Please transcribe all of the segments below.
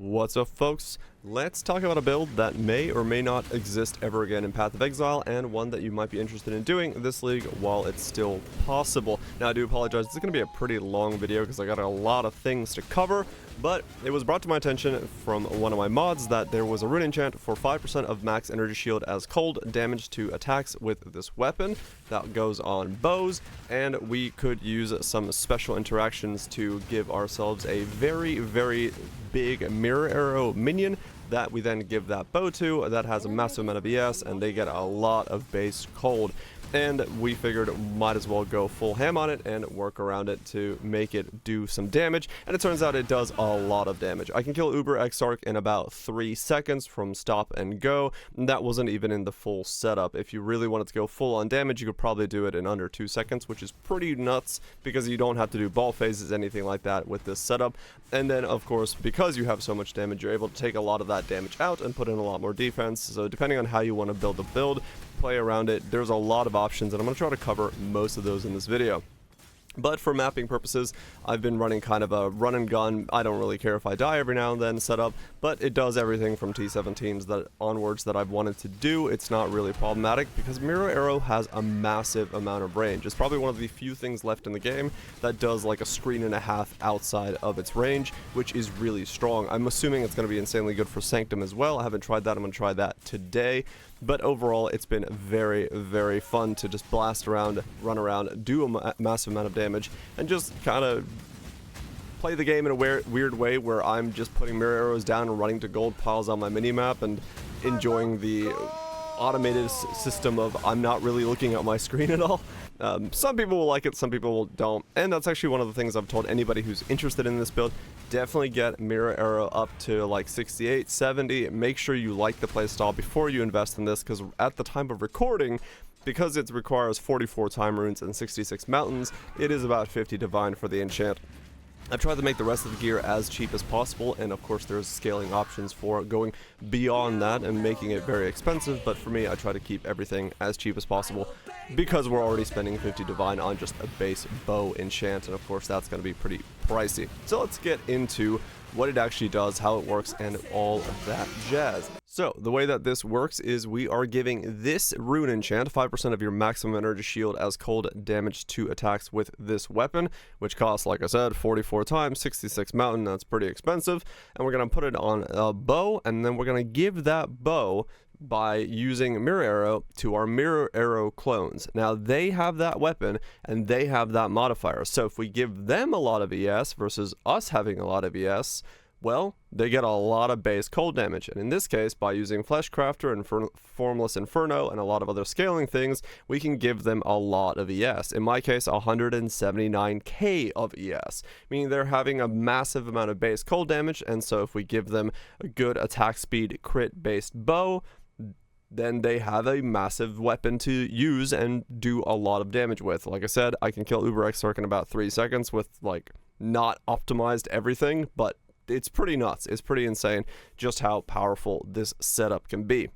What's up, folks? Let's talk about a build that may or may not exist ever again in Path of Exile, and one that you might be interested in doing this league while it's still possible. Now, I do apologize, this is going to be a pretty long video because I got a lot of things to cover, but it was brought to my attention from one of my mods that there was a rune enchant for 5% of max energy shield as cold damage to attacks with this weapon that goes on bows, and we could use some special interactions to give ourselves a very big mirror arrow minion that we then give that bow to that has a massive amount of ES, and they get a lot of base cold. And we figured might as well go full ham on it and work around it to make it do some damage, and it turns out it does a lot of damage. I can kill Uber Exarch in about 3 seconds from stop and go, and that wasn't even in the full setup. If you really wanted to go full on damage, you could probably do it in under 2 seconds, which is pretty nuts because you don't have to do ball phases, anything like that with this setup. And then, of course, because you have so much damage, you're able to take a lot of that damage out and put in a lot more defense. So depending on how you want to build the build, play around it, there's a lot of options, and I'm going to try to cover most of those in this video. But for mapping purposes, I've been running kind of a run and gun, I don't really care if I die every now and then setup, but it does everything from T17s that onwards that I've wanted to do. It's not really problematic because Mirror Arrow has a massive amount of range. It's probably one of the few things left in the game that does like a screen and a half outside of its range, which is really strong. I'm assuming it's going to be insanely good for Sanctum as well. I haven't tried that. I'm going to try that today. But overall, it's been very fun to just blast around, run around, do a massive amount of damage, and just kind of play the game in a weird way where I'm just putting mirror arrows down and running to gold piles on my minimap and enjoying the automated system of I'm not really looking at my screen at all. Some people will like it, some people don't, and that's actually one of the things I've told anybody who's interested in this build. Definitely get mirror arrow up to like 68, 70. Make sure you like the playstyle before you invest in this, because at the time of recording, because it requires 44 time runes and 66 mountains, it is about 50 divine for the enchant. I've tried to make the rest of the gear as cheap as possible, and of course there's scaling options for going beyond that and making it very expensive, but for me I try to keep everything as cheap as possible because we're already spending 50 divine on just a base bow enchant, and of course that's going to be pretty pricey. So let's get into what it actually does, how it works, and all of that jazz. So the way that this works is we are giving this rune enchant 5% of your maximum energy shield as cold damage to attacks with this weapon, which costs, like I said, 44 times, 66 mountain. That's pretty expensive, and we're going to put it on a bow, and then we're going to give that bow by using Mirror Arrow to our Mirror Arrow clones. Now they have that weapon and they have that modifier, so if we give them a lot of ES versus us having a lot of ES, well, they get a lot of base cold damage. And in this case, by using Fleshcrafter and Formless Inferno and a lot of other scaling things, we can give them a lot of ES. In my case, 179k of ES, meaning they're having a massive amount of base cold damage. And so if we give them a good attack speed crit based bow, then they have a massive weapon to use and do a lot of damage with. Like I said, I can kill Uber Exarch in about 3 seconds with like not optimized everything, but it's pretty nuts. It's pretty insane just how powerful this setup can be.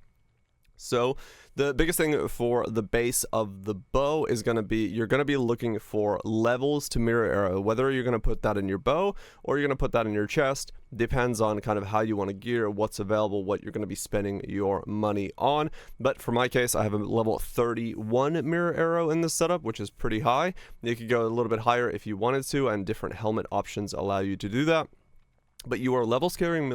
So the biggest thing for the base of the bow is going to be, you're going to be looking for levels to Mirror Arrow. Whether you're going to put that in your bow or you're going to put that in your chest depends on kind of how you want to gear, what's available, what you're going to be spending your money on. But for my case, I have a level 31 Mirror Arrow in this setup, which is pretty high. You could go a little bit higher if you wanted to, and different helmet options allow you to do that. But you are level scaling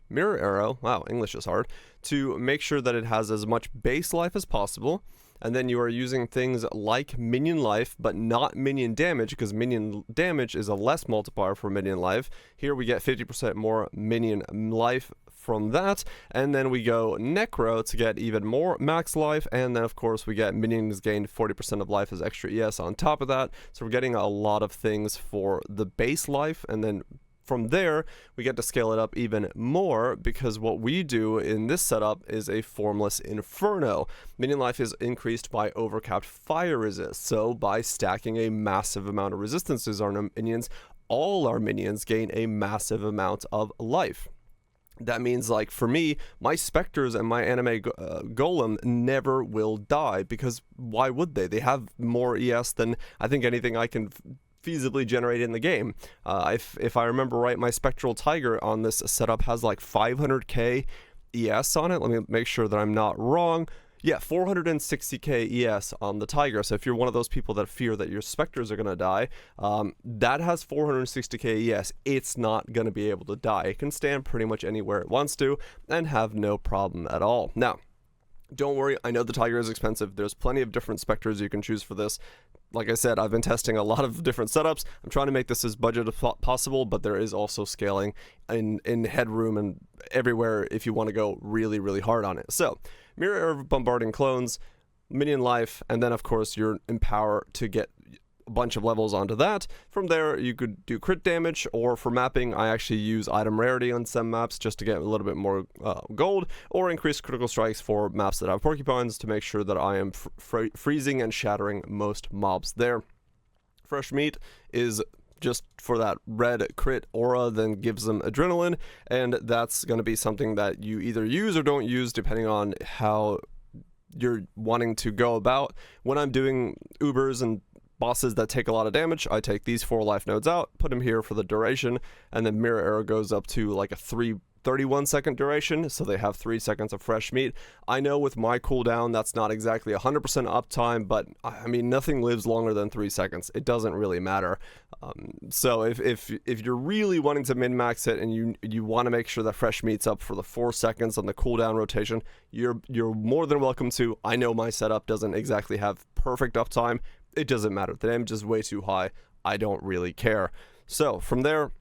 Mirror Arrow, wow, English is hard, to make sure that it has as much base life as possible. And then you are using things like minion life, but not minion damage, because minion damage is a less multiplier for minion life. Here we get 50% more minion life from that, and then we go necro to get even more max life, and then of course we get minions gained 40% of life as extra ES on top of that. So we're getting a lot of things for the base life, and then from there we get to scale it up even more, because what we do in this setup is a Formless Inferno. Minion life is increased by overcapped fire resist, so by stacking a massive amount of resistances on our minions, all our minions gain a massive amount of life. That means, like, for me, my Specters and my Animate Golem never will die, because why would they? They have more ES than I think anything I can feasibly generated in the game. If I remember right, my Spectral Tiger on this setup has like 500k ES on it. Let me make sure that I'm not wrong. Yeah, 460k ES on the Tiger. So if you're one of those people that fear that your Specters are going to die, that has 460k ES. It's not going to be able to die. It can stand pretty much anywhere it wants to and have no problem at all. Now, don't worry, I know the Tiger is expensive. There's plenty of different Specters you can choose for this. Like I said, I've been testing a lot of different setups. I'm trying to make this as budget as possible, but there is also scaling in headroom and everywhere if you want to go really, really hard on it. So, Mirror Error of Bombarding Clones, Minion Life, and then of course your Empower to get a bunch of levels onto that. From there, you could do crit damage, or for mapping, I actually use item rarity on some maps just to get a little bit more gold, or increase critical strikes for maps that have porcupines to make sure that I am freezing and shattering most mobs there. Fresh Meat is just for that red crit aura, then gives them adrenaline, and that's going to be something that you either use or don't use depending on how you're wanting to go about. When I'm doing Ubers and bosses that take a lot of damage, I take these 4 life nodes out, put them here for the duration, and then Mirror Arrow goes up to like a 31 second duration, so they have 3 seconds of fresh meat. I know with my cooldown that's not exactly 100% uptime, but I mean nothing lives longer than 3 seconds. It doesn't really matter. So if you're really wanting to min-max it and you want to make sure that fresh meat's up for the 4 seconds on the cooldown rotation, you're more than welcome to. I know my setup doesn't exactly have perfect uptime. It doesn't matter. The damage is way too high. I don't really care. So from there,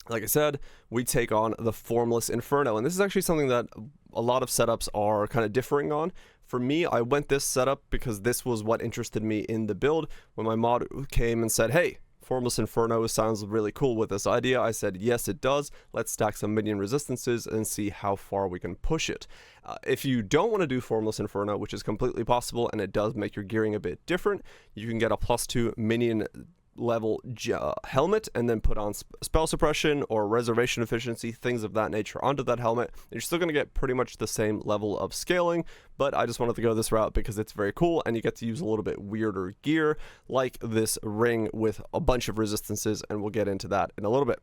like I said, we take on the Formless Inferno, and this is actually something that a lot of setups are kind of differing on. For me, I went this setup because this was what interested me in the build. When my mod came and said, hey, Formless Inferno sounds really cool with this idea, I said, yes, it does. Let's stack some minion resistances and see how far we can push it. If you don't want to do Formless Inferno, which is completely possible, and it does make your gearing a bit different, you can get a +2 minion level helmet and then put on spell suppression or reservation efficiency, things of that nature onto that helmet. You're still going to get pretty much the same level of scaling, but I just wanted to go this route because it's very cool and you get to use a little bit weirder gear like this ring with a bunch of resistances, and we'll get into that in a little bit.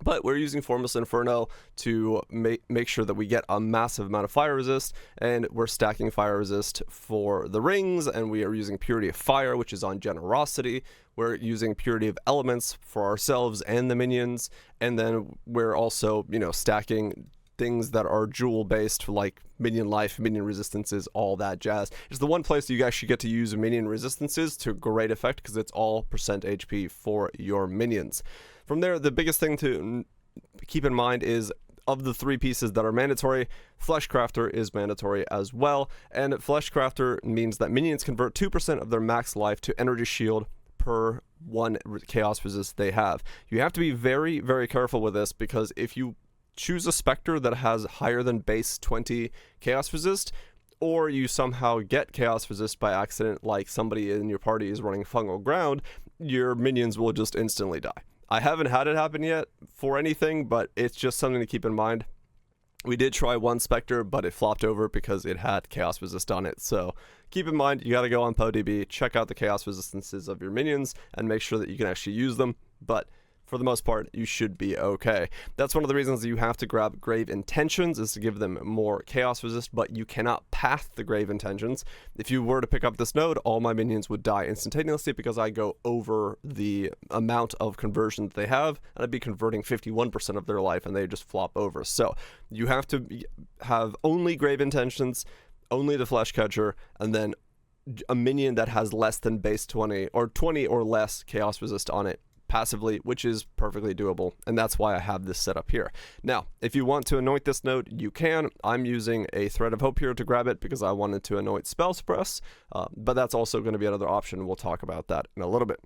But we're using Formless Inferno to make sure that we get a massive amount of fire resist, and we're stacking fire resist for the rings, and we are using Purity of Fire, which is on Generosity. We're using Purity of Elements for ourselves and the minions, and then we're also, stacking things that are jewel based, like minion life, minion resistances, all that jazz. It's the one place you actually get to use minion resistances to great effect because it's all percent HP for your minions. From there, the biggest thing to keep in mind is, of the 3 pieces that are mandatory, Fleshcrafter is mandatory as well, and Fleshcrafter means that minions convert 2% of their max life to energy shield per 1 chaos resist they have. You have to be very, very careful with this, because if you choose a Specter that has higher than base 20 chaos resist, or you somehow get chaos resist by accident, like somebody in your party is running fungal ground, your minions will just instantly die. I haven't had it happen yet for anything, but it's just something to keep in mind. We did try one Specter, but it flopped over because it had chaos resist on it. So keep in mind, you got to go on PoDB, check out the chaos resistances of your minions, and make sure that you can actually use them. But for the most part, you should be okay. That's one of the reasons you have to grab Grave Intentions, is to give them more chaos resist, but you cannot path the Grave Intentions. If you were to pick up this node, all my minions would die instantaneously because I go over the amount of conversion that they have, and I'd be converting 51% of their life, and they just flop over. So you have to have only Grave Intentions, only the Flesh Catcher, and then a minion that has less than base 20 or 20 or less chaos resist on it passively, which is perfectly doable, and that's why I have this set up here. Now, if you want to anoint this node, you can. I'm using a Thread of Hope here to grab it because I wanted to anoint Spell Suppress, but that's also going to be another option. We'll talk about that in a little bit.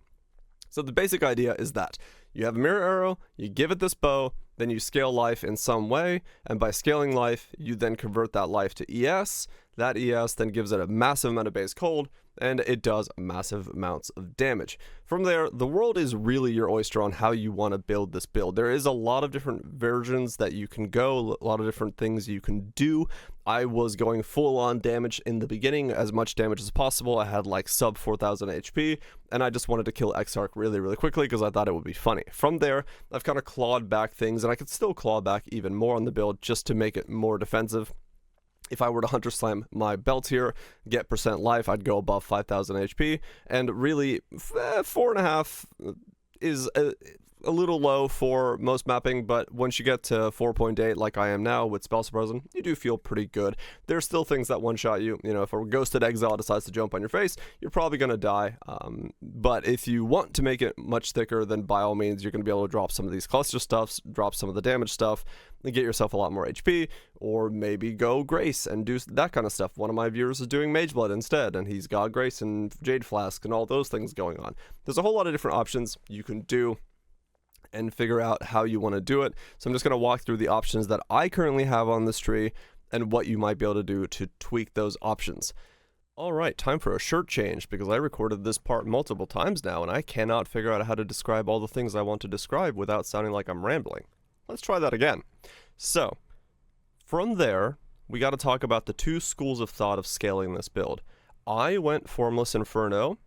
So the basic idea is that you have a Mirror Arrow, you give it this bow, then you scale life in some way, and by scaling life, you then convert that life to ES. That ES then gives it a massive amount of base cold, and it does massive amounts of damage. From there, the world is really your oyster on how you want to build this build. There is a lot of different versions that you can go, a lot of different things you can do. I was going full on damage in the beginning, as much damage as possible. I had like sub 4,000 HP, and I just wanted to kill Exarch really, really quickly because I thought it would be funny. From there, I've kind of clawed back things, and I could still claw back even more on the build just to make it more defensive. If I were to Hunter Slam my belt here, get percent life, I'd go above 5,000 HP, and really, 4.5 is a little low for most mapping, but once you get to 4.8 like I am now with Spell Suppression, you do feel pretty good. There's still things that one-shot you. You know, if a Ghosted Exile decides to jump on your face, you're probably going to die. But if you want to make it much thicker, then by all means, you're going to be able to drop some of these cluster stuffs, drop some of the damage stuff, and get yourself a lot more HP, or maybe go Grace and do that kind of stuff. One of my viewers is doing Mageblood instead, and he's got Grace and Jade Flask and all those things going on. There's a whole lot of different options you can do and figure out how you want to do it. So I'm just going to walk through the options that I currently have on this tree and what you might be able to do to tweak those options. All right, time for a shirt change, because I recorded this part multiple times now and I cannot figure out how to describe all the things I want to describe without sounding like I'm rambling. Let's try that again. So, from there, we got to talk about the two schools of thought of scaling this build. I went Formless Inferno.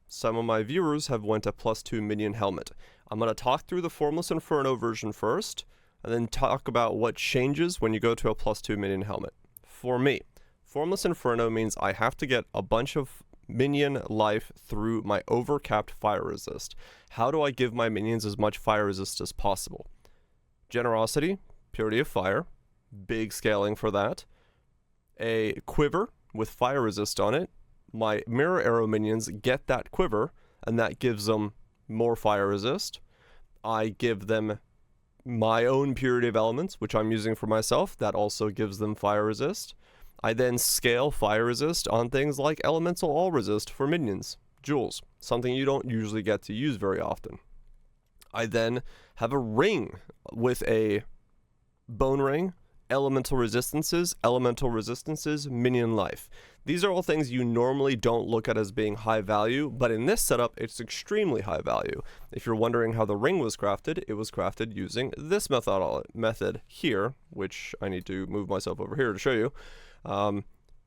Some of my viewers have went a +2 minion helmet. I'm going to talk through the Formless Inferno version first, and then talk about what changes when you go to a +2 minion helmet. For me, Formless Inferno means I have to get a bunch of minion life through my overcapped fire resist. How do I give my minions as much fire resist as possible? Generosity, Purity of Fire, big scaling for that. A quiver with fire resist on it. My mirror arrow minions get that quiver, and that gives them more fire resist. I give them my own Purity of Elements, which I'm using for myself. That also gives them fire resist. I then scale fire resist on things like Elemental All Resist for minions, jewels, something you don't usually get to use very often. I then have a ring with a bone ring, elemental resistances, minion life. These are all things you normally don't look at as being high value, but in this setup, it's extremely high value. If you're wondering how the ring was crafted, it was crafted using this method here, which I need to move myself over here to show you.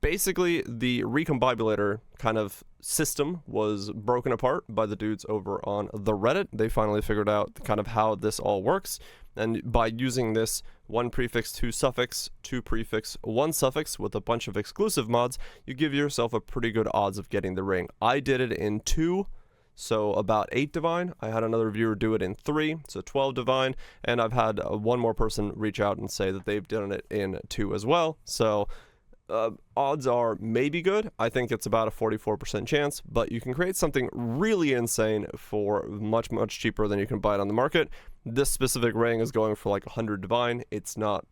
Basically, the Recombinator kind of system was broken apart by the dudes over on the Reddit. They finally figured out kind of how this all works, and by using this 1 prefix 2 suffix 2 prefix 1 suffix with a bunch of exclusive mods, you give yourself a pretty good odds of getting the ring. I did it in 2, so about 8 divine. I had another viewer do it in 3, so 12 divine, and I've had one more person reach out and say that they've done it in 2 as well. So odds are maybe good. I think it's about a 44% chance, but you can create something really insane for much, much cheaper than you can buy it on the market. This specific ring is going for like 100 divine. It's not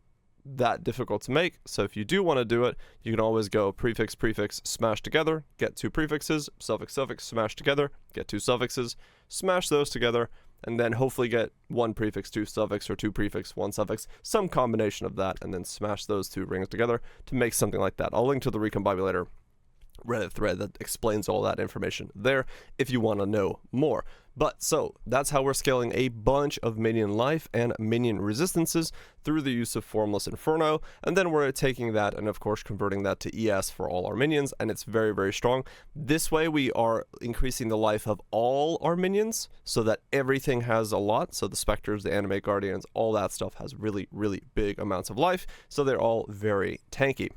that difficult to make, so if you do want to do it, you can always go prefix, prefix, smash together, get 2 prefixes, suffix, suffix, smash together, get 2 suffixes, smash those together, and then hopefully get 1 prefix 2 suffix or 2 prefix 1 suffix, some combination of that, and then smash those 2 rings together to make something like that. I'll link to the Recombinator Reddit thread that explains all that information there if you want to know more. But so that's how we're scaling a bunch of minion life and minion resistances through the use of Formless Inferno, and then we're taking that and of course converting that to ES for all our minions, and it's very, very strong. This way we are increasing the life of all our minions so that everything has a lot. So the Specters, the Animate Guardians, all that stuff has really, really big amounts of life, so they're all very tanky.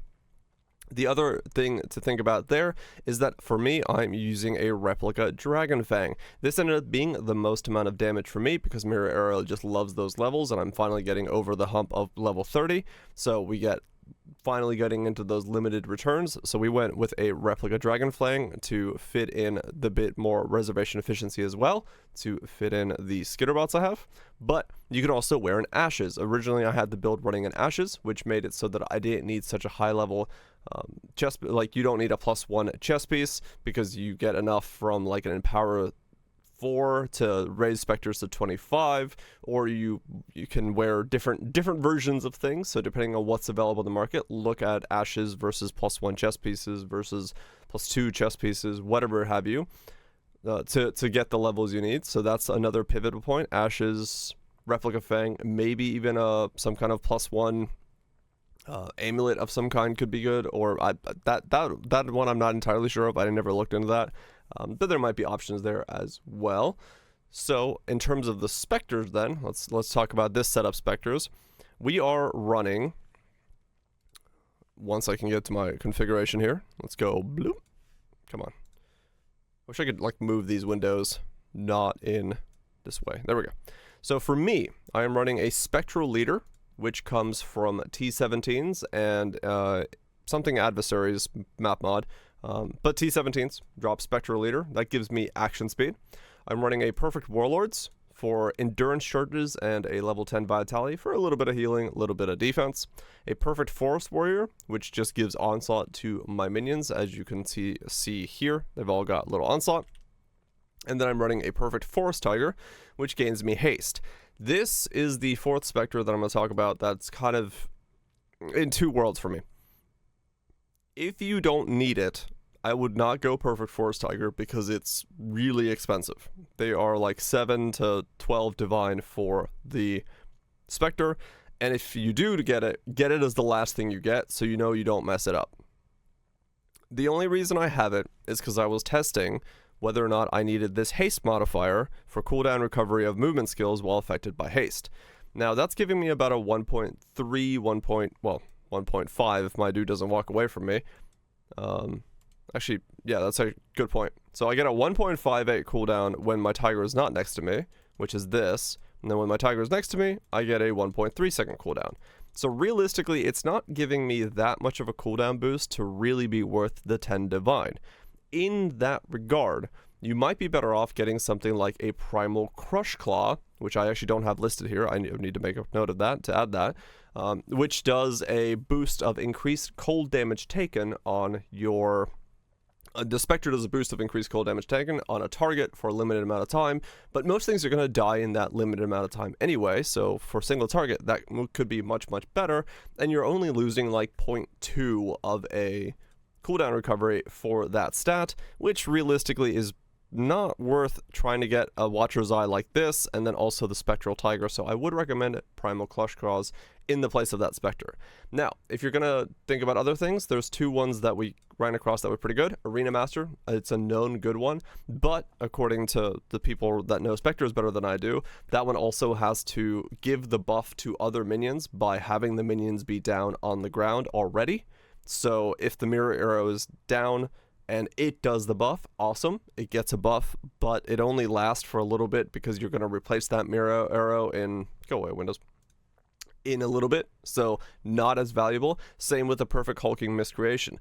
The other thing to think about there is that for me, I'm using a replica Dragon Fang. This ended up being the most amount of damage for me because Mirror Arrow just loves those levels, and I'm finally getting over the hump of level 30. So we get finally getting into those limited returns. So we went with a replica Dragon Fang to fit in the bit more reservation efficiency as well, to fit in the skitterbots I have. But you can also wear an Ashes. Originally I had the build running in Ashes, which made it so that I didn't need such a high level chest, like you don't need a +1 chest piece because you get enough from like an Empower 4 to raise Specters to 25, or you can wear different versions of things. So depending on what's available in the market, look at Ashes versus +1 chest pieces versus +2 chest pieces, whatever have you, to get the levels you need. So that's another pivotal point. Ashes, Replica Fang, maybe even some kind of +1 amulet of some kind could be good, or that one I'm not entirely sure of. I never looked into that, but there might be options there as well. So in terms of the Specters, then let's talk about this setup. Specters, we are running. Once I can get to my configuration here, let's go blue. Come on. Wish I could like move these windows not in this way. There we go. So for me, I am running a Spectral Leader, which comes from T17s and something Adversaries map mod. But T17s drop Spectral Leader. That gives me action speed. I'm running a Perfect Warlords for endurance charges and a level 10 vitality for a little bit of healing, a little bit of defense. A Perfect Forest Warrior, which just gives onslaught to my minions, as you can see here. They've all got little onslaught. And then I'm running a Perfect Forest Tiger, which gains me haste. This is the fourth Specter that I'm going to talk about that's kind of in two worlds for me. If you don't need it, I would not go Perfect Forest Tiger because it's really expensive. They are like 7 to 12 divine for the Specter, and if you do to get it as the last thing you get, so you know you don't mess it up. The only reason I have it is because I was testing whether or not I needed this haste modifier for cooldown recovery of movement skills while affected by haste. Now that's giving me about a 1.3, 1.5 if my dude doesn't walk away from me. Actually, yeah, that's a good point. So I get a 1.58 cooldown when my tiger is not next to me, which is this, and then when my tiger is next to me, I get a 1.3 second cooldown. So realistically, it's not giving me that much of a cooldown boost to really be worth the 10 divine. In that regard, you might be better off getting something like a Primal Crush Claw, which I actually don't have listed here. I need to make a note of that to add that, which does a boost of increased cold damage taken on your... the Spectre does a boost of increased cold damage taken on a target for a limited amount of time, but most things are going to die in that limited amount of time anyway, so for a single target, that could be much, much better, and you're only losing like 0.2 of a cooldown recovery for that stat, which realistically is not worth trying to get a Watcher's Eye like this, and then also the Spectral Tiger, so I would recommend Primal Clutch Claws in the place of that Spectre. Now, if you're gonna think about other things, there's two ones that we ran across that were pretty good. Arena Master, it's a known good one, but according to the people that know Spectres better than I do, that one also has to give the buff to other minions by having the minions be down on the ground already. So if the mirror arrow is down and it does the buff, awesome, it gets a buff, but it only lasts for a little bit because you're going to replace that mirror arrow in, go away Windows, in a little bit, so not as valuable. Same with the Perfect Hulking Miscreation.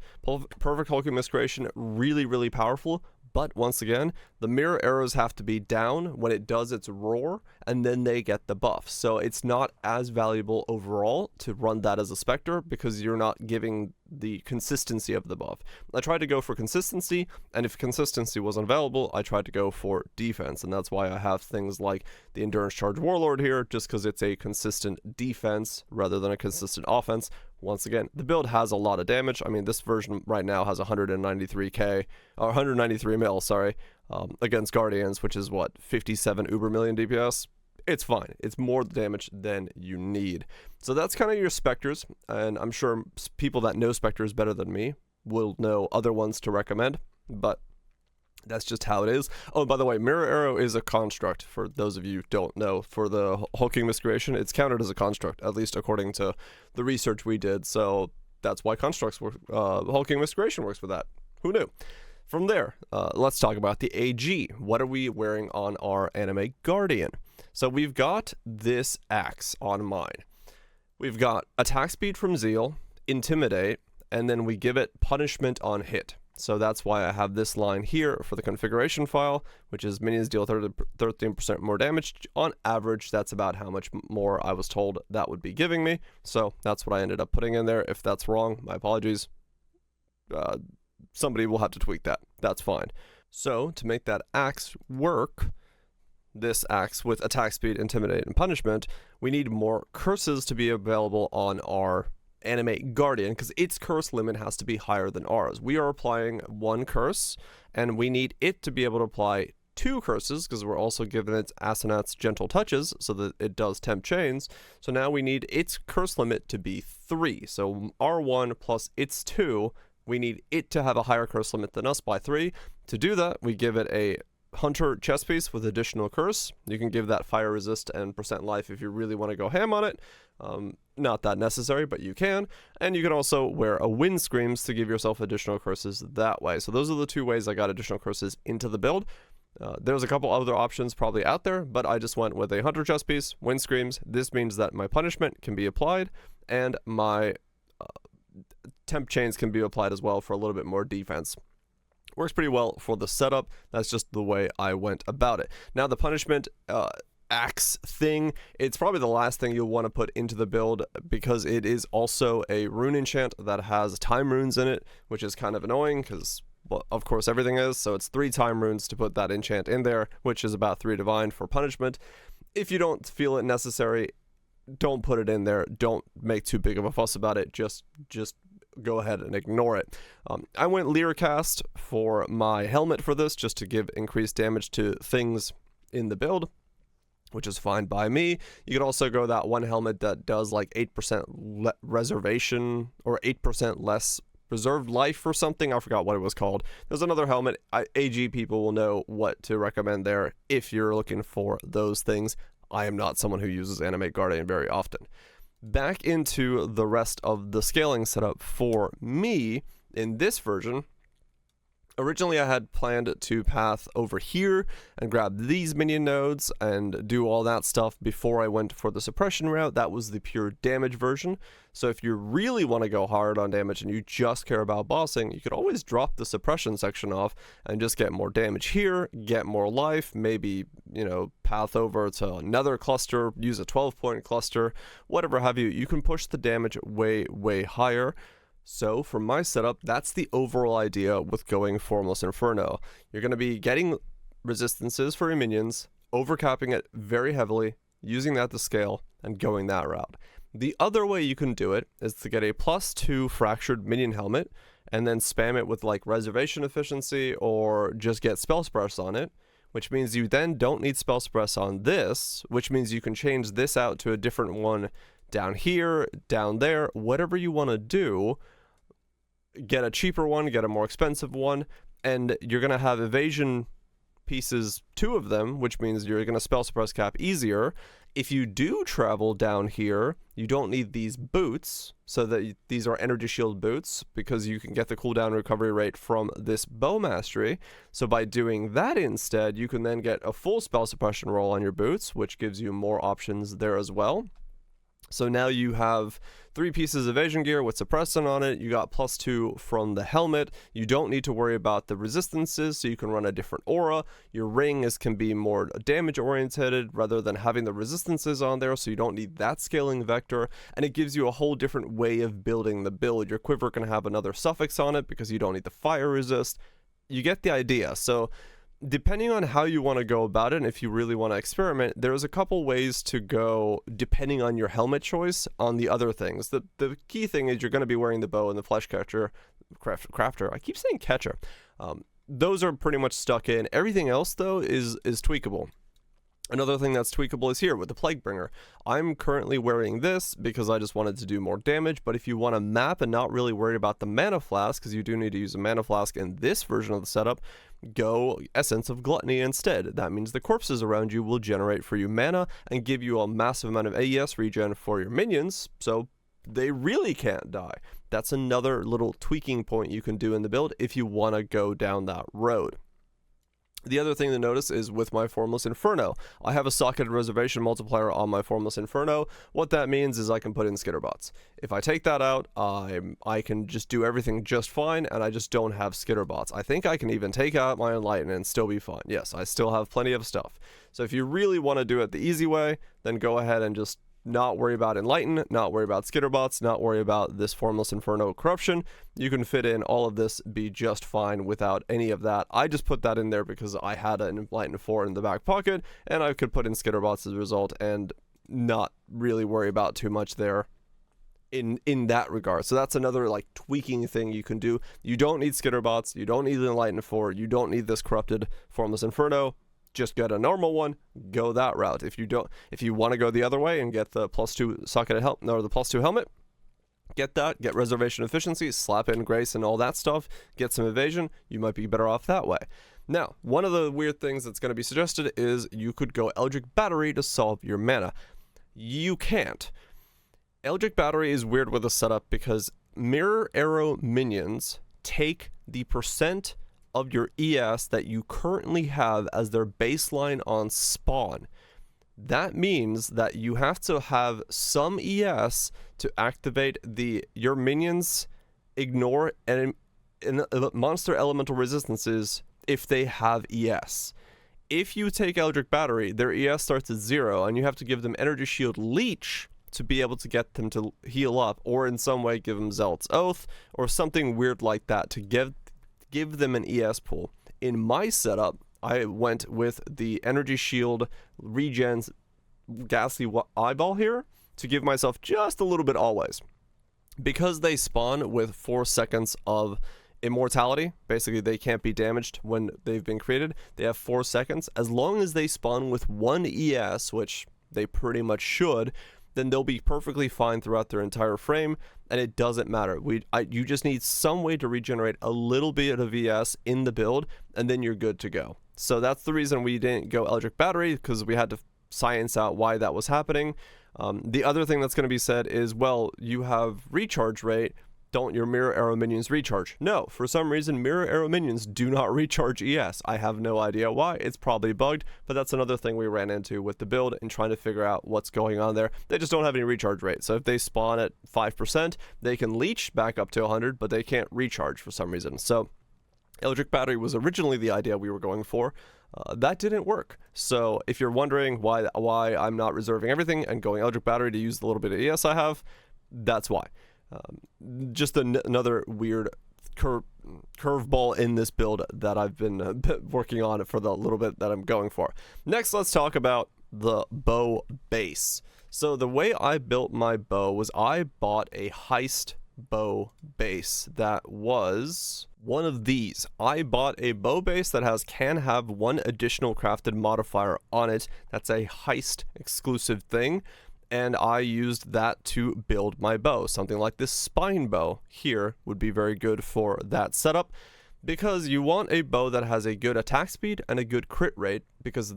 Perfect Hulking Miscreation, really, really powerful, but once again, the mirror arrows have to be down when it does its roar, and then they get the buff. So it's not as valuable overall to run that as a Spectre because you're not giving the consistency of the buff. I tried to go for consistency, and if consistency wasn't available, I tried to go for defense, and that's why I have things like the Endurance Charge Warlord here, just because it's a consistent defense rather than a consistent offense. Once again, the build has a lot of damage. I mean, this version right now has 193k, or 193 mil, sorry, against Guardians, which is what, 57 uber million DPS? It's fine. It's more damage than you need. So that's kind of your Spectres, and I'm sure people that know Spectres better than me will know other ones to recommend, but that's just how it is. Oh, by the way, Mirror Arrow is a construct, for those of you who don't know. For the Hulking Miscreation, it's counted as a construct, at least according to the research we did, so that's why constructs work. Hulking Miscreation works for that. Who knew? From there, let's talk about the AG. What are we wearing on our Animate Guardian? So we've got this axe on mine. We've got attack speed from Zeal, Intimidate, and then we give it punishment on hit. So that's why I have this line here for the configuration file, which is minions deal 13% more damage. On average, that's about how much more I was told that would be giving me. So that's what I ended up putting in there. If that's wrong, my apologies. Somebody will have to tweak that. That's fine. So to make that axe work, this axe with attack speed, intimidate, and punishment, we need more curses to be available on our Animate Guardian, because its curse limit has to be higher than ours. We are applying 1 curse, and we need it to be able to apply 2 curses, because we're also giving it Asenath's gentle touches, so that it does temp chains. So now we need its curse limit to be 3. So our 1 plus its 2, we need it to have a higher curse limit than us by 3. To do that, we give it a Hunter chest piece with additional curse. You can give that fire resist and % life if you really want to go ham on it. Not that necessary, but you can. And you can also wear a Wind Screams to give yourself additional curses that way. So those are the 2 ways I got additional curses into the build. There's a couple other options probably out there, but I just went with a Hunter chest piece, Wind Screams. This means that my punishment can be applied, and my temp chains can be applied as well for a little bit more defense. Works pretty well for the setup. That's just the way I went about it. Now the punishment axe thing, it's probably the last thing you'll want to put into the build, because it is also a rune enchant that has time runes in it, which is kind of annoying because, well, of course everything is. So it's 3 time runes to put that enchant in there, which is about 3 divine for punishment. If you don't feel it necessary, don't put it in there. Don't make too big of a fuss about it. Just go ahead and ignore it. I went Leercast for my helmet for this, just to give increased damage to things in the build, which is fine by me. You could also go that one helmet that does like 8% reservation, or 8% less reserved life or something. I forgot what it was called. There's another helmet. AG people will know what to recommend there if you're looking for those things. I am not someone who uses Animate Guardian very often. Back into the rest of the scaling setup for me in this version. Originally I had planned to path over here and grab these minion nodes and do all that stuff before I went for the suppression route. That was the pure damage version. So if you really want to go hard on damage and you just care about bossing, you could always drop the suppression section off and just get more damage here, get more life, maybe, you know, path over to another cluster, use a 12-point cluster, whatever have you. You can push the damage way, way higher. So for my setup, that's the overall idea with going Formless Inferno. You're going to be getting resistances for your minions, overcapping it very heavily, using that to scale, and going that route. The other way you can do it is to get a +2 fractured minion helmet, and then spam it with like reservation efficiency, or just get spell suppress on it, which means you then don't need spell suppress on this, which means you can change this out to a different one down here, down there, whatever you want to do. Get a cheaper one, get a more expensive one, and you're going to have evasion pieces, 2 of them, which means you're going to spell suppress cap easier. If you do travel down here, you don't need these boots, so that these are energy shield boots, because you can get the cooldown recovery rate from this bow mastery. So by doing that instead, you can then get a full spell suppression roll on your boots, which gives you more options there as well. So now you have 3 pieces of evasion gear with suppressant on it. You got +2 from the helmet. You don't need to worry about the resistances, so you can run a different aura. Your ring can be more damage oriented rather than having the resistances on there, so you don't need that scaling vector. And it gives you a whole different way of building the build. Your quiver can have another suffix on it because you don't need the fire resist. You get the idea. So depending on how you want to go about it, and if you really want to experiment, there's a couple ways to go depending on your helmet choice on the other things. The key thing is you're going to be wearing the bow and the Fleshcrafter. I keep saying catcher. Those are pretty much stuck in. Everything else, though, is tweakable. Another thing that's tweakable is here with the Plaguebringer. I'm currently wearing this because I just wanted to do more damage, but if you want to map and not really worry about the mana flask, because you do need to use a mana flask in this version of the setup, go Essence of Gluttony instead. That means the corpses around you will generate for you mana and give you a massive amount of AES regen for your minions, so they really can't die. That's another little tweaking point you can do in the build if you want to go down that road. The other thing to notice is with my Formless Inferno. I have a socketed reservation multiplier on my Formless Inferno. What that means is I can put in skitterbots. If I take that out, I can just do everything just fine, and I just don't have skitterbots. I think I can even take out my Enlighten and still be fine. Yes, I still have plenty of stuff. So if you really want to do it the easy way, then go ahead and just not worry about Enlighten, not worry about Skitterbots, not worry about this Formless Inferno corruption. You can fit in all of this, be just fine without any of that. I just put that in there because I had an Enlighten 4 in the back pocket, and I could put in Skitterbots as a result and not really worry about too much there in that regard. So that's another like tweaking thing you can do. You don't need Skitterbots, you don't need the Enlighten 4, you don't need this corrupted Formless Inferno. Just get a normal one, go that route. If you want to go the other way and get the +2 socketed helmet or the +2 helmet, get that, get reservation efficiency, slap in grace and all that stuff, get some evasion, you might be better off that way. Now, one of the weird things that's going to be suggested is you could go Eldritch Battery to solve your mana. You can't. Eldritch Battery is weird with the setup because Mirror Arrow minions take the percent of your ES that you currently have as their baseline on spawn. That means that you have to have some ES to activate your minions ignore monster elemental resistances if they have ES. If you take Eldritch Battery, their ES starts at 0 and you have to give them Energy Shield Leech to be able to get them to heal up, or in some way give them Zealot's Oath or something weird like that to give them an ES pool. In my setup, I went with the Energy Shield Regen's Ghastly Eyeball here to give myself just a little bit always. Because they spawn with 4 seconds of immortality, basically they can't be damaged when they've been created, they have 4 seconds. As long as they spawn with 1 ES, which they pretty much should, then they'll be perfectly fine throughout their entire frame, and it doesn't matter. You just need some way to regenerate a little bit of ES in the build, and then you're good to go. So that's the reason we didn't go Eldritch Battery, because we had to science out why that was happening. The other thing that's going to be said is, well, you have recharge rate, don't your Mirror Arrow minions recharge? No, for some reason Mirror Arrow minions do not recharge ES. I have no idea why. It's probably bugged, but that's another thing we ran into with the build and trying to figure out what's going on there. They just don't have any recharge rate. So if they spawn at 5%, they can leech back up to 100, but they can't recharge for some reason. So Eldritch Battery was originally the idea we were going for. That didn't work. So if you're wondering why I'm not reserving everything and going Eldritch Battery to use the little bit of ES I have, that's why. Just another weird curveball in this build that I've been working on for the little bit that I'm going for. Next, let's talk about the bow base. So the way I built my bow was I bought a heist bow base that was one of these. I bought a bow base that can have 1 additional crafted modifier on it. That's a heist exclusive thing. And I used that to build my bow. Something like this spine bow here would be very good for that setup, because you want a bow that has a good attack speed and a good crit rate, because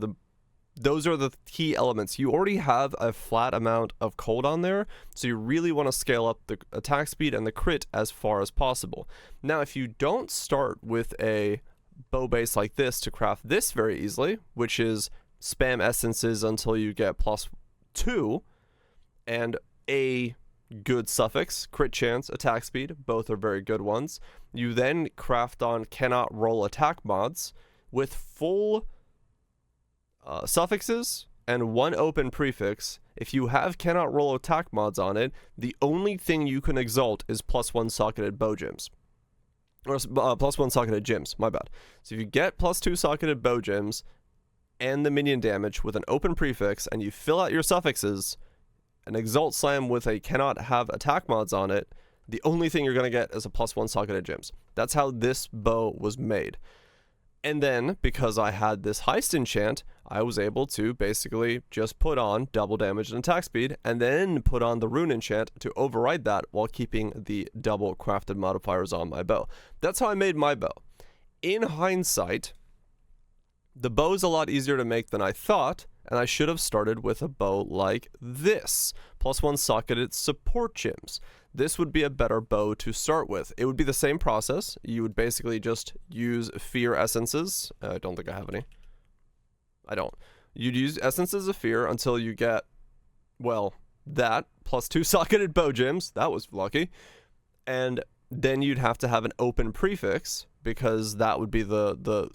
those are the key elements. You already have a flat amount of cold on there, so you really want to scale up the attack speed and the crit as far as possible. Now, if you don't start with a bow base like this to craft this very easily, which is spam essences until you get +2, and a good suffix, crit chance, attack speed, both are very good ones. You then craft on cannot roll attack mods with full suffixes and 1 open prefix. If you have cannot roll attack mods on it, the only thing you can exalt is +1 socketed bow gems. Or +1 socketed gems, my bad. So if you get +2 socketed bow gems and the minion damage with an open prefix, and you fill out your suffixes, an Exalt Slam with a cannot have attack mods on it, the only thing you're going to get is a +1 socketed gems. That's how this bow was made. And then, because I had this heist enchant, I was able to basically just put on double damage and attack speed, and then put on the rune enchant to override that while keeping the double crafted modifiers on my bow. That's how I made my bow. In hindsight, the bow's a lot easier to make than I thought, and I should have started with a bow like this. +1 socketed support gems. This would be a better bow to start with. It would be the same process. You would basically just use fear essences. I don't think I have any. I don't. You'd use essences of fear until you get, well, that, +2 socketed bow gems. That was lucky. And then you'd have to have an open prefix, because that would be the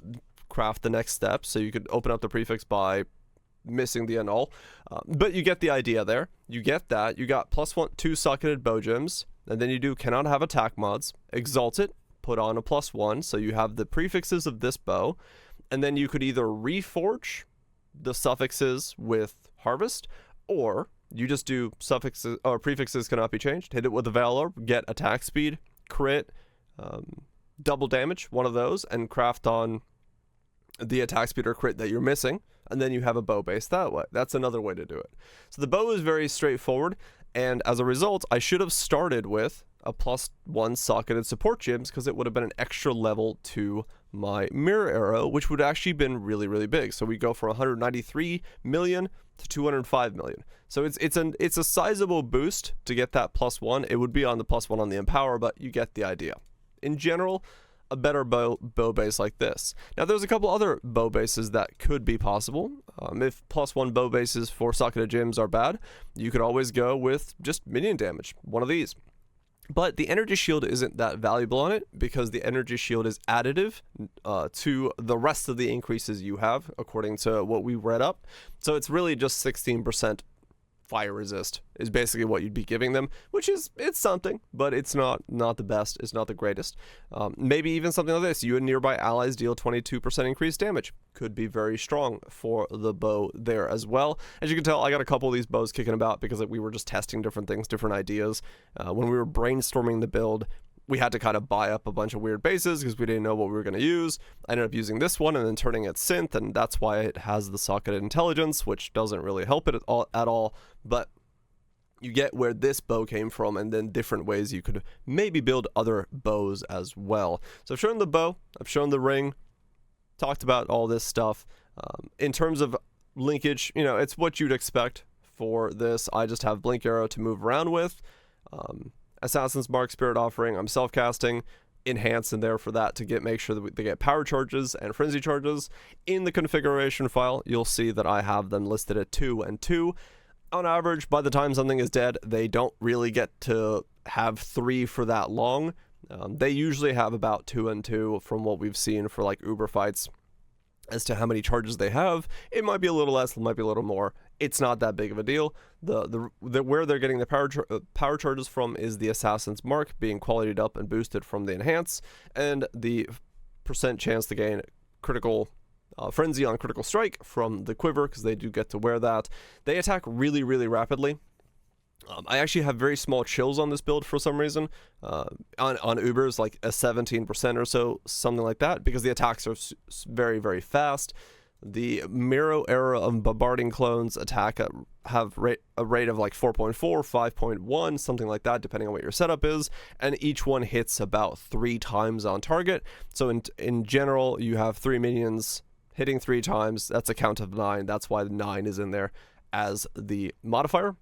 craft the next step. So you could open up the prefix by missing the end all. But you get the idea there. You get that. You got +1/+2 socketed bow gems, and then you do cannot have attack mods, exalt it, put on a +1, so you have the prefixes of this bow, and then you could either reforge the suffixes with harvest, or you just do suffixes or prefixes cannot be changed, hit it with a Valor, get attack speed, crit, double damage, one of those, and craft on the attack speed or crit that you're missing, and then you have a bow base that way. That's another way to do it. So the bow is very straightforward, and as a result, I should have started with a +1 socketed support gems, because it would have been an extra level to my mirror arrow, which would actually been really, really big. So we go from 193 million to 205 million. So it's a sizable boost to get that +1. It would be on the +1 on the empower, but you get the idea. In general, a better bow base like this. Now there's a couple other bow bases that could be possible. If +1 bow bases for socketed gems are bad, you could always go with just minion damage, one of these. But the energy shield isn't that valuable on it, because the energy shield is additive to the rest of the increases you have, according to what we read up. So it's really just 16% fire resist is basically what you'd be giving them, which is, it's something, but it's not the best, it's not the greatest. Maybe even something like this: you and nearby allies deal 22% increased damage. Could be very strong for the bow there as well. As you can tell, I got a couple of these bows kicking about because we were just testing different things, different ideas. When we were brainstorming the build, we had to kind of buy up a bunch of weird bases because we didn't know what we were going to use. I ended up using this one and then turning it synth, and that's why it has the socketed intelligence, which doesn't really help it at all. But you get where this bow came from, and then different ways you could maybe build other bows as well. So I've shown the bow, I've shown the ring, talked about all this stuff. In terms of linkage, you know, it's what you'd expect for this. I just have Blink Arrow to move around with. Assassin's Mark, Spirit Offering, I'm self-casting Enhance in there for that to make sure that they get power charges and frenzy charges. In the configuration file, you'll see that I have them listed at 2 and 2. On average, by the time something is dead, they don't really get to have 3 for that long. They usually have about 2 and 2 from what we've seen for like Uber fights. As to how many charges they have, it might be a little less, it might be a little more. It's not that big of a deal. Where they're getting the power charges from is the Assassin's Mark being qualityed up and boosted from the Enhance, and the % chance to gain critical frenzy on critical strike from the quiver, because they do get to wear that. They attack really, really rapidly. I actually have very small chills on this build for some reason. On Ubers, like a 17% or so, something like that, because the attacks are very, very fast. The Miro era of bombarding clones attack have a rate of like 4.4, 5.1, something like that, depending on what your setup is, and each one hits about 3 times on target. So in general, you have 3 minions hitting 3 times. That's a count of 9. That's why the 9 is in there as the modifier.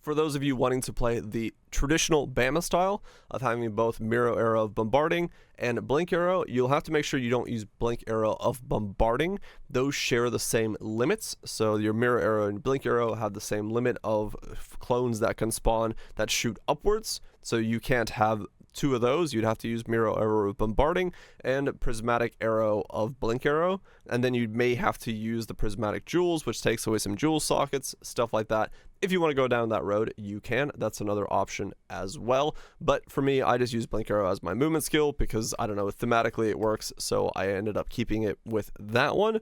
For those of you wanting to play the traditional Bama style of having both Miro Arrow of Bombarding and Blink Arrow, you'll have to make sure you don't use Blink Arrow of Bombarding. Those share the same limits, so your Miro Arrow and Blink Arrow have the same limit of clones that can spawn that shoot upwards, so you can't have 2 of those. You'd have to use Miro Arrow of Bombarding and Prismatic Arrow of Blink Arrow, and then you may have to use the Prismatic Jewels, which takes away some jewel sockets, stuff like that. If you want to go down that road, you can. That's another option as well. But for me, I just use Blink Arrow as my movement skill because, I don't know, thematically it works, so I ended up keeping it with that one.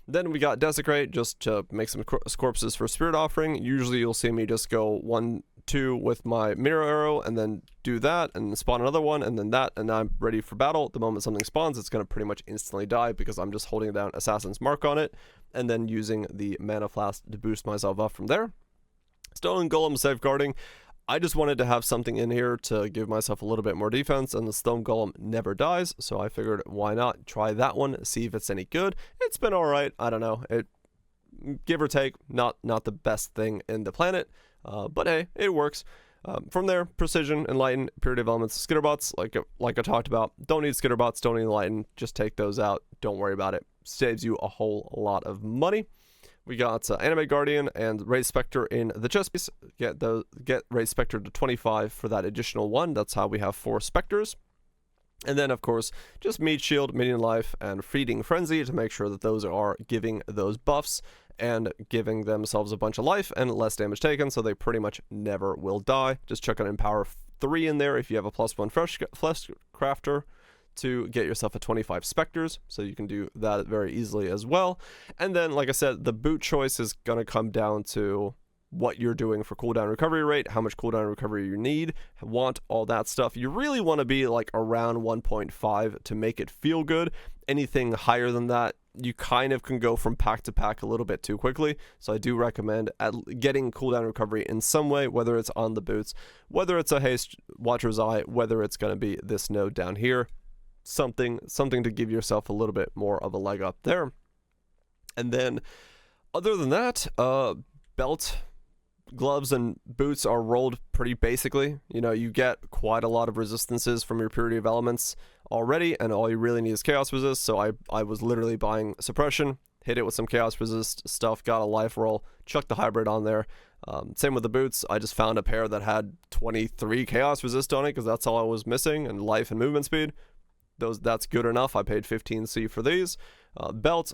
Then we got Desecrate, just to make some corpses for Spirit Offering. Usually you'll see me just go 1, 2 with my Mirror Arrow, and then do that, and spawn another one, and then that, and I'm ready for battle. The moment something spawns, it's going to pretty much instantly die because I'm just holding down Assassin's Mark on it, and then using the Mana Flask to boost myself up from there. Stone Golem Safeguarding. I just wanted to have something in here to give myself a little bit more defense, and the Stone Golem never dies, so I figured why not try that one, see if it's any good. It's been alright, I don't know, it, give or take, not the best thing in the planet, but hey, it works. From there, Precision, Enlighten, Purity of Elements, Skitterbots, like I talked about, don't need Skitterbots, don't need Enlighten, just take those out, don't worry about it, saves you a whole lot of money. We got Animate Guardian and Raise Specter in the chest piece. Get Raise Specter to 25 for that additional one. That's how we have 4 Specters. And then, of course, just Meat Shield, Minion Life, and Feeding Frenzy to make sure that those are giving those buffs and giving themselves a bunch of life and less damage taken, so they pretty much never will die. Just chuck an Empower 3 in there if you have a +1 Fleshcrafter to get yourself a 25 Specters, so you can do that very easily as well. And then, like I said, the boot choice is going to come down to what you're doing for cooldown recovery rate, how much cooldown recovery you need, want all that stuff. You really want to be like around 1.5 to make it feel good. Anything higher than that, you kind of can go from pack to pack a little bit too quickly. So I do recommend getting cooldown recovery in some way, whether it's on the boots, whether it's a haste Watcher's Eye, whether it's going to be this node down here. Something to give yourself a little bit more of a leg up there. And then other than that, belt, gloves, and boots are rolled pretty basically. You know, you get quite a lot of resistances from your Purity of Elements already, and all you really need is Chaos Resist. So I was literally buying Suppression, hit it with some Chaos Resist stuff, got a life roll, chucked the hybrid on there. Same with the boots. I just found a pair that had 23 Chaos Resist on it because that's all I was missing, and life and movement speed. That's good enough. I paid 15C for these. Belt,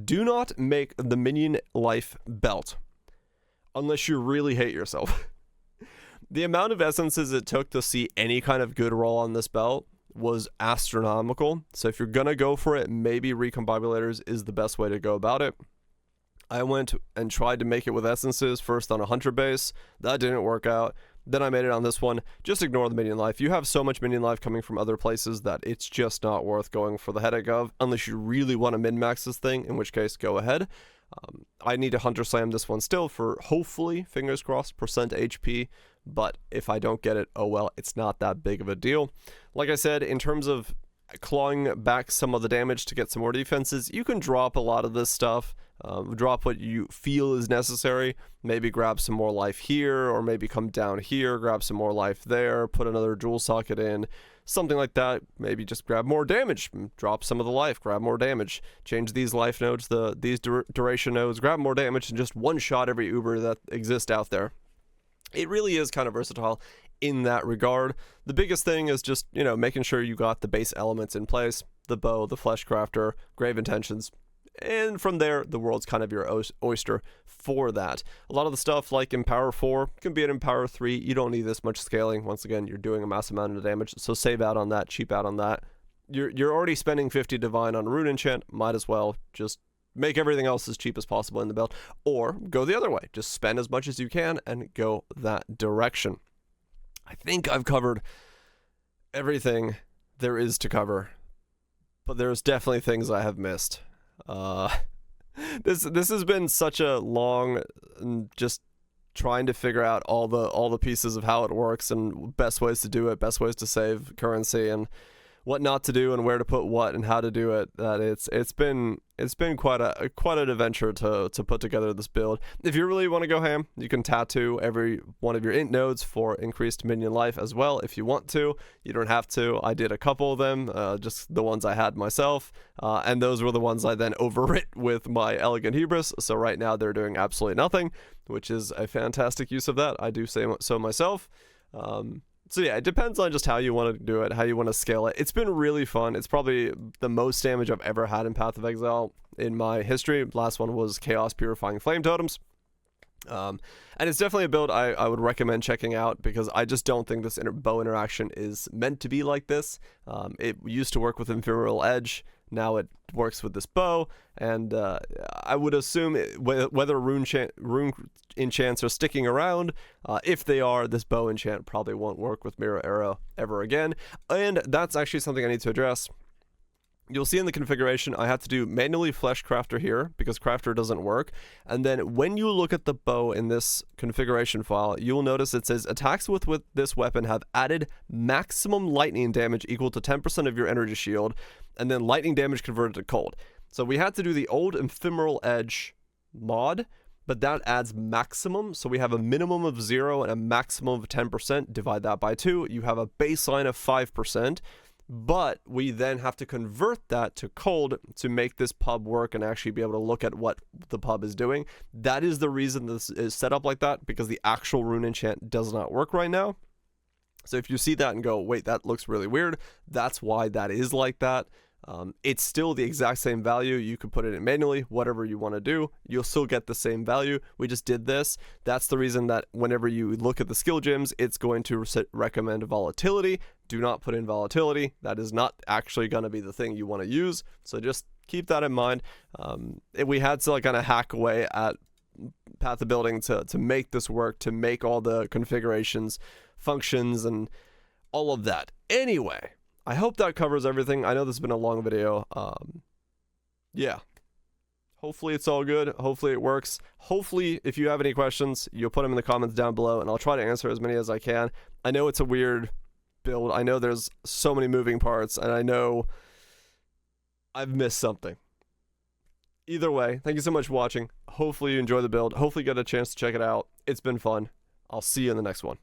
do not make the Minion Life belt unless you really hate yourself. The amount of essences it took to see any kind of good roll on this belt was astronomical. So if you're gonna go for it, maybe Recombinators is the best way to go about it. I went and tried to make it with essences first on a hunter base. That didn't work out. Then I made it on this one. Just ignore the minion life. You have so much minion life coming from other places that it's just not worth going for the headache of, unless you really want to min-max this thing, in which case, go ahead. I need to hunter slam this one still for, hopefully, fingers crossed, percent HP, but if I don't get it, oh well, it's not that big of a deal. Like I said, in terms of clawing back some of the damage to get some more defenses, you can drop a lot of this stuff. Drop what you feel is necessary. Maybe grab some more life here, or maybe come down here, grab some more life there, put another jewel socket in, something like that. Maybe just grab more damage, drop some of the life, grab more damage, change these life nodes, these duration nodes, grab more damage, and just one shot every Uber that exists out there. It really is kind of versatile in that regard. The biggest thing is just, you know, making sure you got the base elements in place, the bow, the Fleshcrafter, Grave Intentions, and from there, the world's kind of your oyster for that. A lot of the stuff like Empower 4 can be an Empower 3. You don't need this much scaling. Once again, you're doing a massive amount of damage, so save out on that, cheap out on that. You're already spending 50 Divine on Rune Enchant. Might as well just make everything else as cheap as possible in the build, or go the other way. Just spend as much as you can and go that direction. I think I've covered everything there is to cover, but there's definitely things I have missed. This has been such a long, just trying to figure out all the pieces of how it works and best ways to do it, best ways to save currency, and what not to do and where to put what and how to do it. That it's been quite an adventure to put together this build. If you really want to go ham, you can tattoo every one of your int nodes for increased minion life as well if you want to. You don't have to. I did a couple of them, just the ones I had myself, and those were the ones I then overwrit with my Elegant Hubris. So right now they're doing absolutely nothing, which is a fantastic use of that. I do say so myself. So yeah, it depends on just how you want to do it, how you want to scale it. It's been really fun. It's probably the most damage I've ever had in Path of Exile in my history. Last one was Chaos Purifying Flame Totems. And it's definitely a build I would recommend checking out, because I just don't think this bow interaction is meant to be like this. It used to work with Ephemeral Edge. Now it works with this bow, and I would assume whether rune enchants are sticking around, if they are, this bow enchant probably won't work with Mirror Arrow ever again, and that's actually something I need to address. You'll see in the configuration I have to do manually Fleshcrafter here because Crafter doesn't work, and then when you look at the bow in this configuration file, you'll notice it says attacks with this weapon have added maximum lightning damage equal to 10% of your energy shield, and then lightning damage converted to cold. So we had to do the old Ephemeral Edge mod, but that adds maximum, so we have a minimum of 0 and a maximum of 10%. Divide that by 2, you have a baseline of 5%. But we then have to convert that to cold to make this pub work and actually be able to look at what the pub is doing. That is the reason this is set up like that, because the actual rune enchant does not work right now. So if you see that and go, wait, that looks really weird, that's why that is like that. It's still the exact same value. You can put it in manually, whatever you want to do. You'll still get the same value. We just did this. That's the reason that whenever you look at the skill gems, it's going to recommend volatility. Do not put in volatility. That is not actually going to be the thing you want to use. So just keep that in mind. We had to like kind of hack away at Path of Building to make this work, to make all the configurations, functions, and all of that. Anyway, I hope that covers everything. I know this has been a long video. Yeah. Hopefully it's all good. Hopefully it works. Hopefully, if you have any questions, you'll put them in the comments down below, and I'll try to answer as many as I can. I know it's a weird build. I know there's so many moving parts, and I know I've missed something. Either way, thank you so much for watching. Hopefully you enjoy the build. Hopefully you get a chance to check it out. It's been fun. I'll see you in the next one.